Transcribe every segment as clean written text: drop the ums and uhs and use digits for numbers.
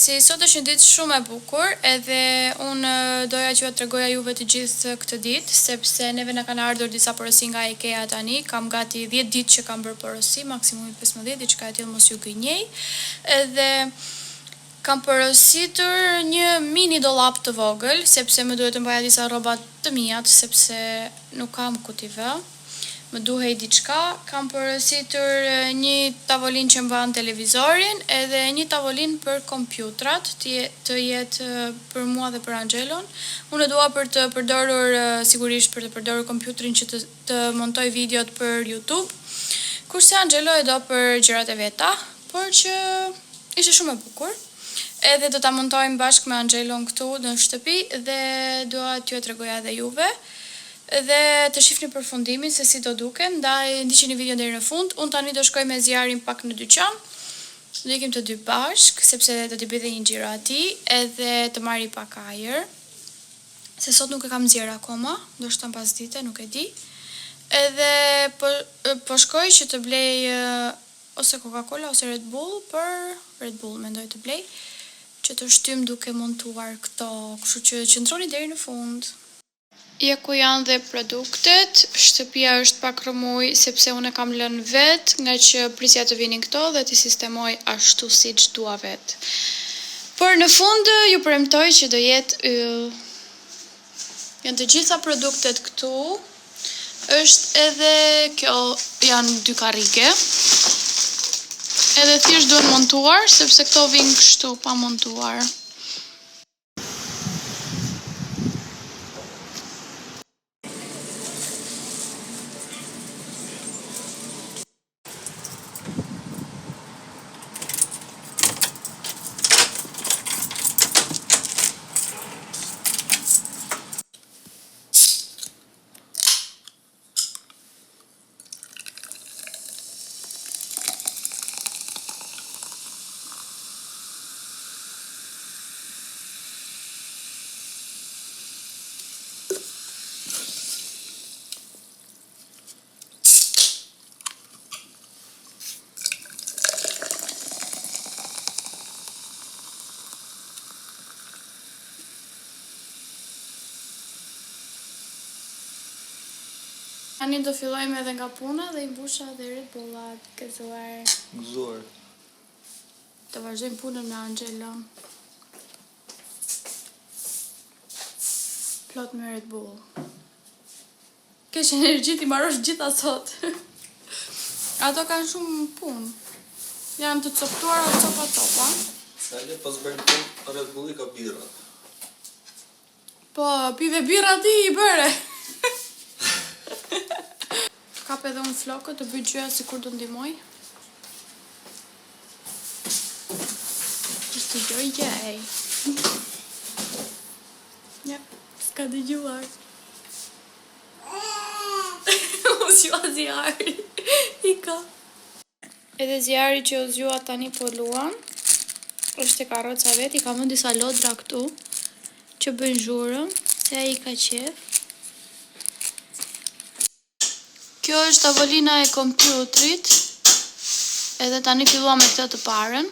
mëngjesi, sot është një ditë shumë e bukur edhe unë doja që t'tregoja juve të gjithë këtë ditë, sepse neve na kanë ardhur disa porosi nga IKEA tani, kam gati 10 ditë që kam bërë porosi, maksimumi 15, diçka e tillë mos ju gënjej. Edhe kam porositur një mini dollap të vogël, sepse më duhet të mbaja disa rroba të mia, sepse nuk kam ku t'i vë. Më duhej diçka, kam porositur një tavolinë që mban televizorin edhe një tavolinë për kompjutrat, të jetë për mua dhe për Anxhelon. Unë dua për të përdorur, sigurisht për të përdorur kompjuterin që të montoj videot për YouTube, kurse Anxhelo e do për gjërat e veta, por që ishte shumë e bukur. Edhe do ta montojmë bashkë me Anxhelon këtu në shtëpi dhe dua t'ju e tregoja edhe juve. Dhe të shihni përfundimin se si do duken, ndaj ndiqeni videon deri në fund. Unë tani do shkoj me zjarin pak në dyqan. Do ikim të dy bashk, sepse do t'i bëj një xhiro atij, edhe të marri pak ajër. Se sot nuk e kam nxjerr akoma, ndoshta pasdite, nuk e di. Edhe po shkoj që të blej ose Coca-Cola ose Red Bull, për Red Bull mendoj të blej, që të shtym duke montuar këto, kështu që qëndroni deri në fund. Ja ku janë dhe produktet, shtëpia është pak rëmuj sepse unë e kam lënë vet, nga që prisja të vinin këto dhe t'i sistemoj ashtu siç dua vet. Por në fund ju premtoj që do jetë janë të gjitha produktet këtu. Është edhe kjo, janë 2 karrige. Edhe thjesht duhen montuar sepse këto vijnë kështu pa montuar. Tani do fillojmë edhe nga puna dhe i mbusha dhe Red Bullat, gëzuar. Gëzuar. Të vazhdojmë punën me Anxhelon. Plot me Red Bull. Kesh energji t'i marrosh gjitha sot. Ato kanë shumë punë. Janë të coptuara copa. Sale pas bëjmë punë, Red Bulli ka birra. Po, pive birra ti i bëre. Kap edhe unë flokët të bëj gjëja si kur do ndihmoj. Kështë gjoj gjej. Ja, s'ka dëgjuar. U zjua zjari. I ka. Edhe zjari që u zjua tani po luan. Është e karroca vet, i ka vënë disa lodra këtu që bëjnë zhurëm, se ai ka qef. Kjo është tavolina e kompjutrit, edhe tani fillua me këtë të parën.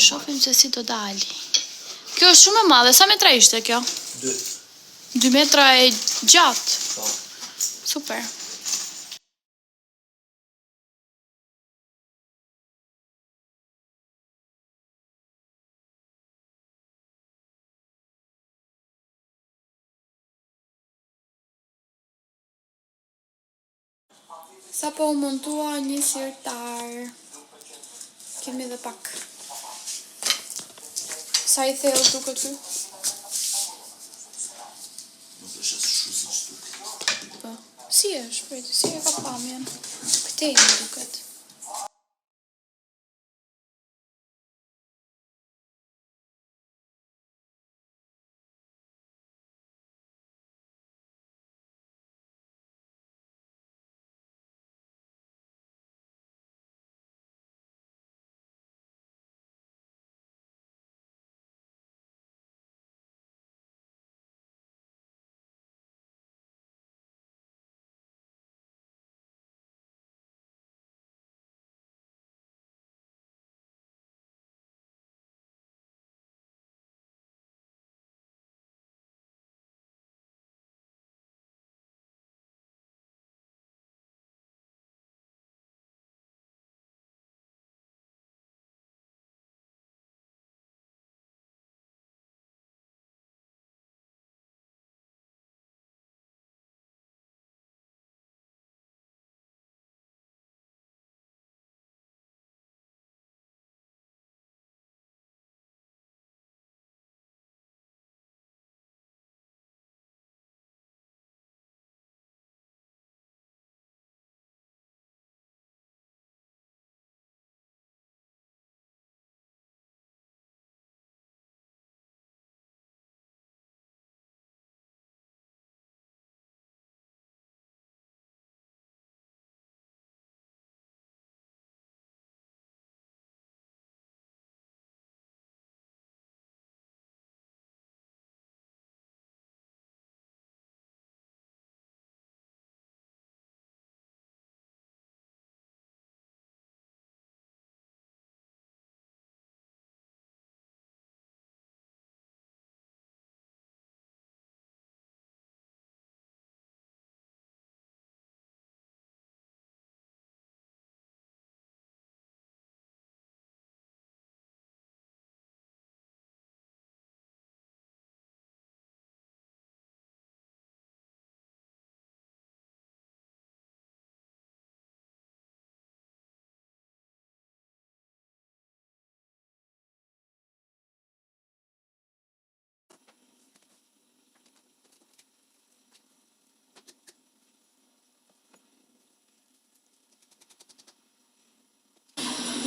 Shohim se si do dali. Kjo është shumë e madhe, sa metra ishte kjo? 2. 2 metra e gjatë? Po. Super. Sa po u montua një sirtar. Kemi dhe pak. Sa i thellë duket ky? Nuk është as shumë si që duket. Po. Si është, si e ka pamjen? Këtej më duket.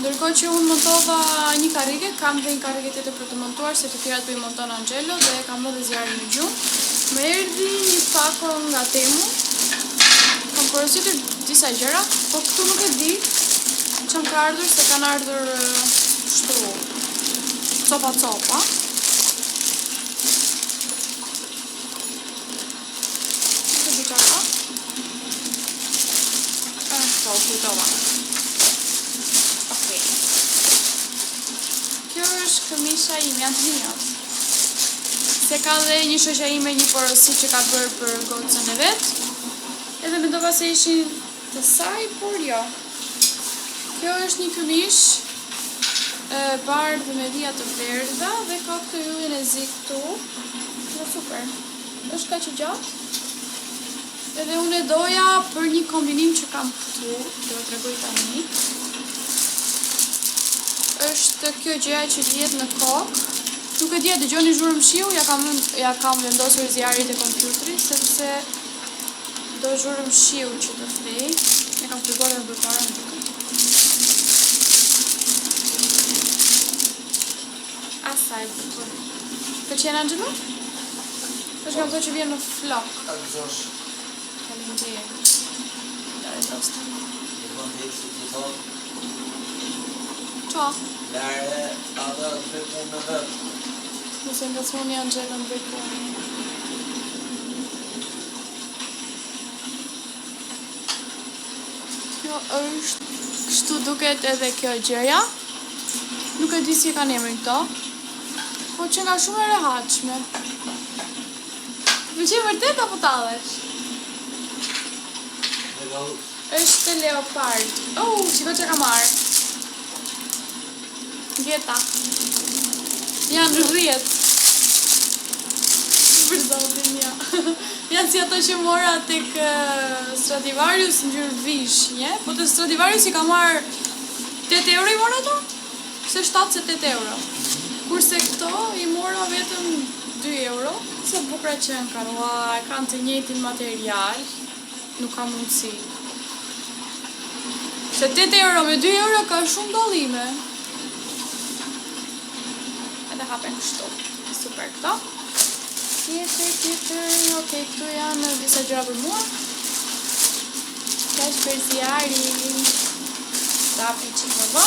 Ndërkohë që unë montova një karrige, kam dhe një karrige tjetër për të montuar, se të tjerat për i monton Angelo dhe kam dhe zjarrin në gjumë. Më erdhi një pako nga Temu. Kam porositur disa gjëra, po këtu nuk e di çam ka ardhur, se kanë ardhur kështu copa. Nuk e di çfarë ka. Po, kujtova. Okej. Kjo është këmisha ime, Antonios. Se ka dhe një shoqja ime një porosi që ka bërë për gocën e vet. Edhe mendova se ishin të saj, por jo. Kjo është një këmish bardhë me vija të verdha dhe ka këtë yllin e zi këtu. Dhe super. Është kaq i gjatë. Edhe unë e doja për një kombinim që kam këtu, do të tregoj tani. Është kjo gjëja që lihet në kokë. Nuk e di a dëgjoni zhurmë shiu, ja kam vendosur zjarrit e kompjuterit sepse do zhurmë shiu që të flej. E kam treguar edhe përpara në duket. Asaj bukur. Pëlqen Angelo? Është nga ato që vjen në flok. Ta gëzosh. Faleminderit. Dare tosta. Qa? Lare, ada të bëjmë në vetë. Nëse nga thoni Angelo në bëjponi. Kjo është, kështu duket edhe kjo gjëja. Nuk e di si e kanë emrin këto. Po që nga shumë e rehatshme. Pëlqen vërtet apo tallesh? Është leopard. Shiko që ka marrë. Gjeta. Janë rrjet. Për zotin, ja. Janë si ato që mora tek Stradivarius në gjyrë vish, nje? Po të Stradivarius i ka marrë 8 euro i mora ato? Se 7 se 8 euro. Kurse këto i mora vetëm 2 euro. Se bukra që në kanë, kanë të njëjtin material. Nuk ka mundësi. Se 8 euro me 2 euro ka shumë dallime. Edhe hapen kështu. Super këto. Tjetër, okej, këtu janë disa gjëra për mua. Kash për zjarin. Stapi qik më bë.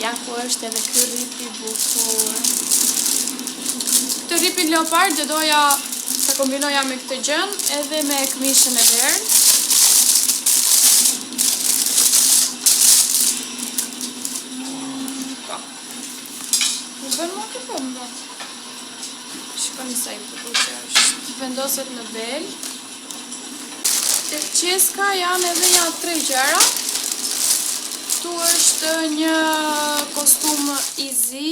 Ja ku është edhe ky rip i bukur. Këtë ripin leopard dhe doja të kombinoja me këtë gjën edhe me këmishën e verdh. Më bën më këtë pëmë. Shikoni sa i bukur që është. Vendoset në bel. Tek qeska janë edhe janë 3 gjëra. Këtu është një kostum i zi.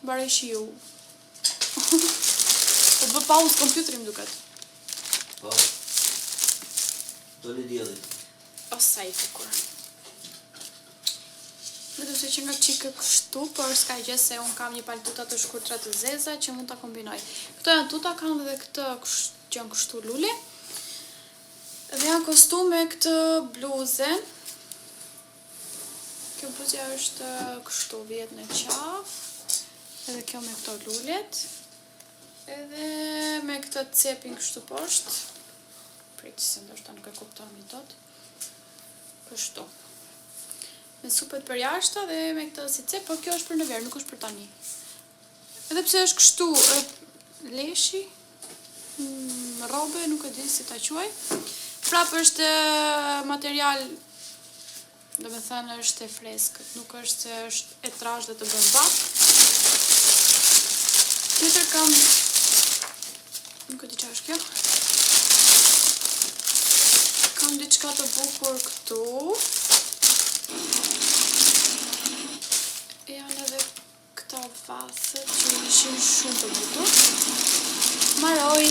Bare shiu. Po bë pauzë kompjuterin më duket. Po. Do një djeli. O sa i bukur. Vetëm se që nga qikë kështu, por s'ka gjë se unë kam një paltuta të shkurtra të zeza që mund ta kombinoj. Këto janë tuta, kanë edhe këtë që janë kështu lule. Dhe janë kostume këtë bluzen. Kjo bluzja është kështu, vjet në qaf. Edhe kjo me këto lulet. Edhe me këtë cepin kështu poshtë. Pritë se ndoshta nuk e kupton një tot. Kështu. Me supet për jashta dhe me këtë si cep, po kjo është për në verë, nuk është për tani. Edhe pse është kështu leshi, robe, nuk e di si ta quaj. Prapë është material, do me thënë është e freskët, nuk është se është e trash dhe të bën bak. Tjetër kam, nuk e di qa është kjo. Kam diçka të bukur këtu. Janë edhe këta vaset që ishin shumë të bukur. Maroj.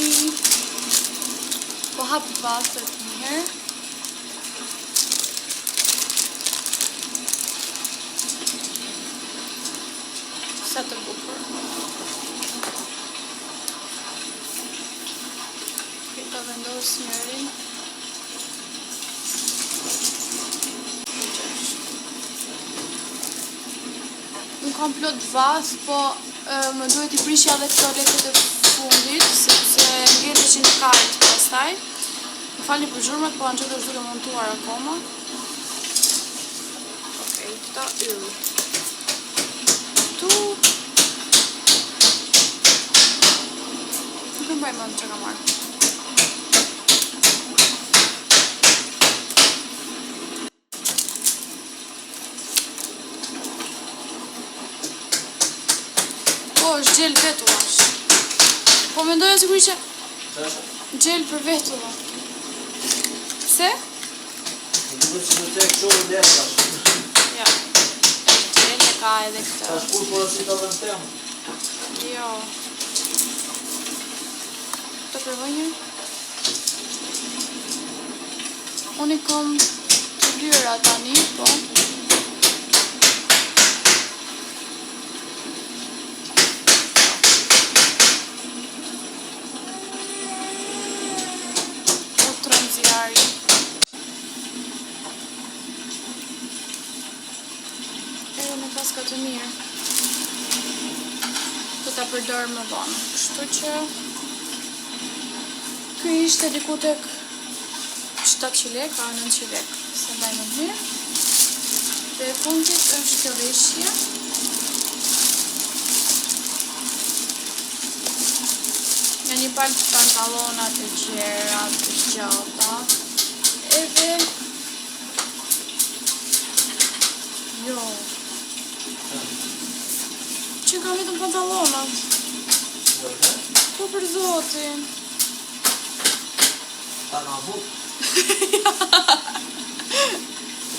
Po hap vaset njëherë. Sa të bukur. Këta vendos njërin. kam plot vath, po më duhet I prishja edhe këto lekët e fundit, sepse ngjeteshin kart pastaj. Më falni për zhurmat, po Angela është duke montuar akoma. Okej, këta yll. Tu nuk e mbaj mend çka kam marrë. Po, është gjel vetullash. Po mendoja sigurisht që gjel për vetulla. Pse? Duhet që të tek shumë letrash. Ja. Gjel e ka edhe këtë. Tash kur porosit edhe në temë? Jo. Të provoj një? Unë I kam të lyra tani, po. Edhe në paska të mirë do ta përdor më vonë. Kështu që ky ishte diku tek 700 lekë, 900 lekë, se mbaj më mirë. Dhe e fundit është kjo veshje. Nga një palë pantallona të gjera, të gjata. Edhe jo. Që kam vetëm pantallonat. Po për zotin. Ta nga fut?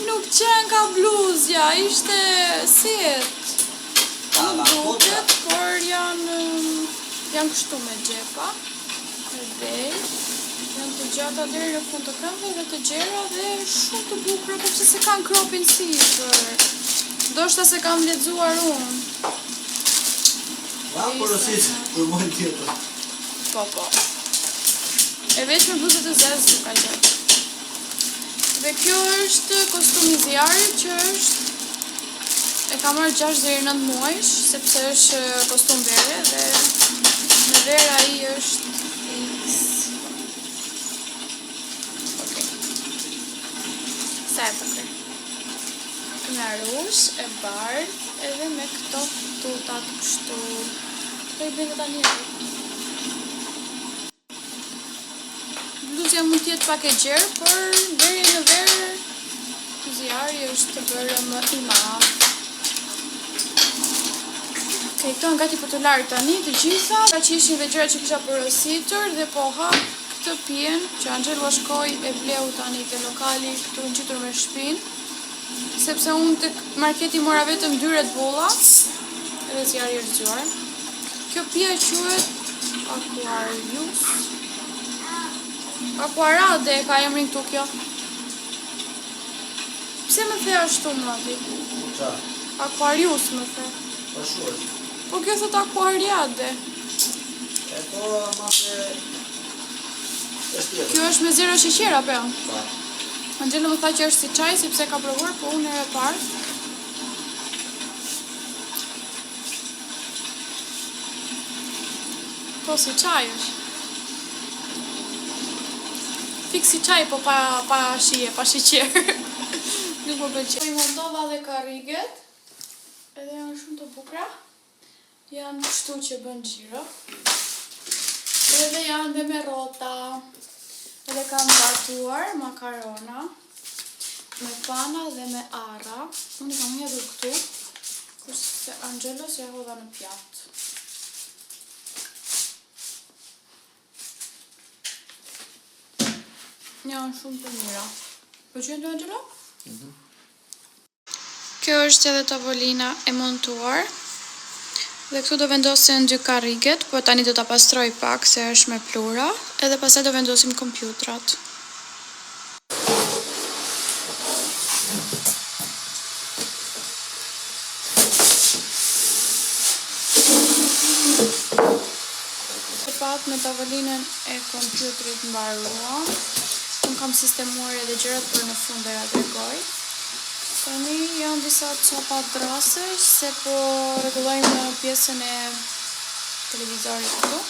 Nuk qenë ka bluzja, ishte set. Nuk duket, por janë kështu me gjepa. Edhe janë të gjata deri në fund të këmbëve dhe të gjera dhe shumë të bukura, po pse se kanë kropin sipër. Ndoshta se kam lexuar unë. Va porosit për mojnë tjetër. Po. E veç me bluzët e zezë nuk ka gjë. Dhe kjo është kostumi zjarit që është e kam marrë 6 deri 9 muajsh, sepse është kostum vere dhe në verë ai është X. Okej. Sa e përkër. Në rush, e bardh, edhe me këto tutat kështu. Këto I bëjnë tani. Bluzja mund t'jetë pak e gjerë, por deri në verë zjarri është të bërë më I madh. Okej, këto janë gati për të larë tani të gjitha. Ka që ishin dhe gjëra që kisha porositur dhe po ha këtë pjenë që Angela shkoi e bleu tani te lokali këtu në qytur me shpinë. Sepse unë të marketi mora vetëm 2 Red Bulla edhe zjarri është zgjuar. Kjo pije quhet Aquarius. Aquarade ka emrin këtu kjo. Pse më the ashtu mati? Qa? Aquarius më the. Po shu është. Po kjo thot Aquariade. E po ma se... është tjetër. Kjo është me 0 sheqer apo jo? Pa. Angela më tha që është si çaj sepse ka provuar, po unë e parë. Po si çaj është. Fik si çaj, po pa shije, pa sheqer. Nuk më pëlqen. I montova dhe karriget. Edhe janë shumë të bukura. Janë kështu që bën xhiro. Edhe janë dhe me rrota. Edhe kam gatuar makarona me pana dhe me arra. Unë I kam hedhur këtu, kurse Angela s'ja hodha në pjatë. Janë shumë të mira. Pëlqen ty Angela? Kjo është edhe tavolina e montuar. Dhe këtu do vendosen 2 karriget, po tani do ta pastroj pak se është me plura, edhe pastaj do vendosim kompjutrat. Pat me tavolinën e kompjutrit mbaruam. Unë kam sistemuar edhe gjërat për në fund do ja tregoj. Tani janë disa copa drasesh se po rregullojmë pjesën e televizorit këtu,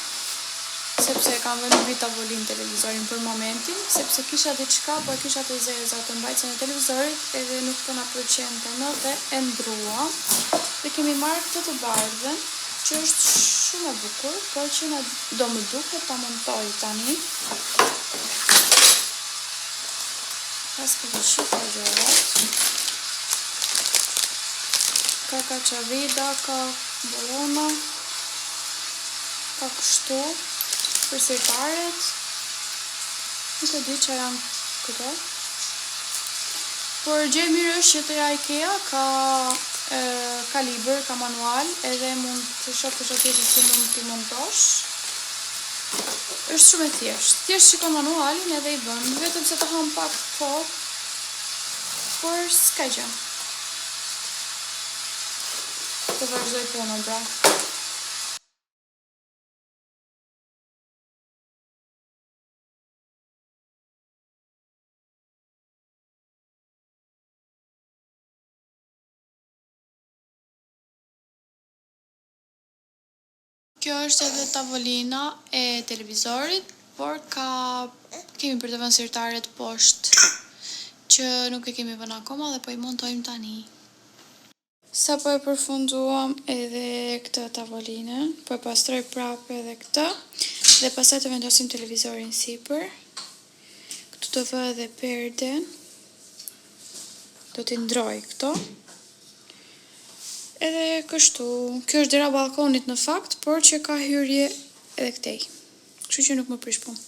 sepse kam vënë mbi tavolinë televizorin për momentin, sepse kisha diçka, po e kisha të zeza të mbajtjen e televizorit edhe nuk po na pëlqente më dhe e ndrua. Dhe kemi marrë këtë të bardhën, që është shumë e bukur, por që na do më duket ta montoj tani. Pas këtë shifra gjërat. Ka kaçavida, ka borona, ka kështu, për sirtaret, nuk e di që janë këto. Por gjë e mirë është që të IKEA ka libër, ka manual, edhe mund të shoh të shotjetit si mund t'i montosh. Është shumë e thjeshtë. Thjesht shikon manualin edhe i bën, vetëm se të ham pak kohë, por s'ka gjë. Të vazhdoj punën, pra. Kjo është edhe tavolina e televizorit, por kemi për të vënë sirtaret poshtë, që nuk e kemi vënë akoma dhe po i montojmë tani. Sa po e përfunduam edhe këtë tavolinën, po e pastroj prapë edhe këtë, dhe pastaj të vendosim televizorin sipër. Këtu të vë edhe perden, do t'i ndroj këto. Edhe kështu, kjo është dera balkonit në fakt, por që ka hyrje edhe këtej. Kështu që nuk më prish punë.